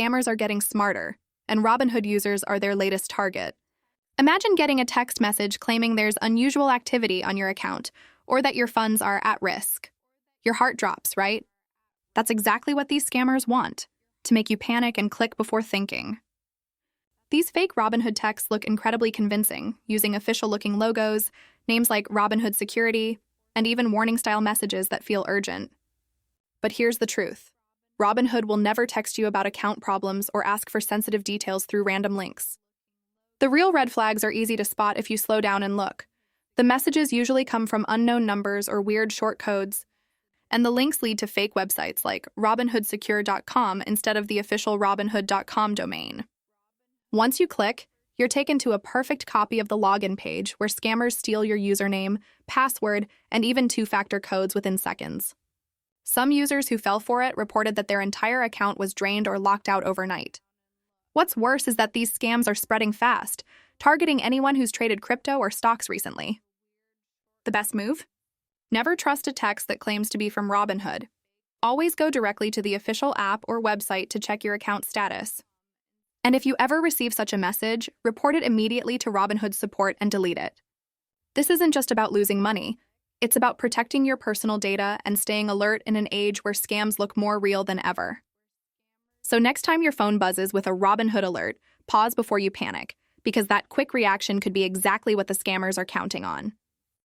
scammers are getting smarter, and Robinhood users are their latest target. Imagine getting a text message claiming there's unusual activity on your account or that your funds are at risk. Your heart drops, right? That's exactly what these scammers want, to make you panic and click before thinking. These fake Robinhood texts look incredibly convincing, using official-looking logos, names like Robinhood Security, and even warning-style messages that feel urgent. But here's the truth. Robinhood will never text you about account problems or ask for sensitive details through random links. The real red flags are easy to spot if you slow down and look. The messages usually come from unknown numbers or weird short codes, and the links lead to fake websites like robinhoodsecure.com instead of the official robinhood.com domain. Once you click, you're taken to a perfect copy of the login page where scammers steal your username, password, and even two-factor codes within seconds. Some users who fell for it reported that their entire account was drained or locked out overnight. What's worse is that these scams are spreading fast, targeting anyone who's traded crypto or stocks recently. The best move? Never trust a text that claims to be from Robinhood. Always go directly to the official app or website to check your account status. And if you ever receive such a message, report it immediately to Robinhood support and delete it. This isn't just about losing money. It's about protecting your personal data and staying alert in an age where scams look more real than ever. So next time your phone buzzes with a Robinhood alert, pause before you panic, because that quick reaction could be exactly what the scammers are counting on.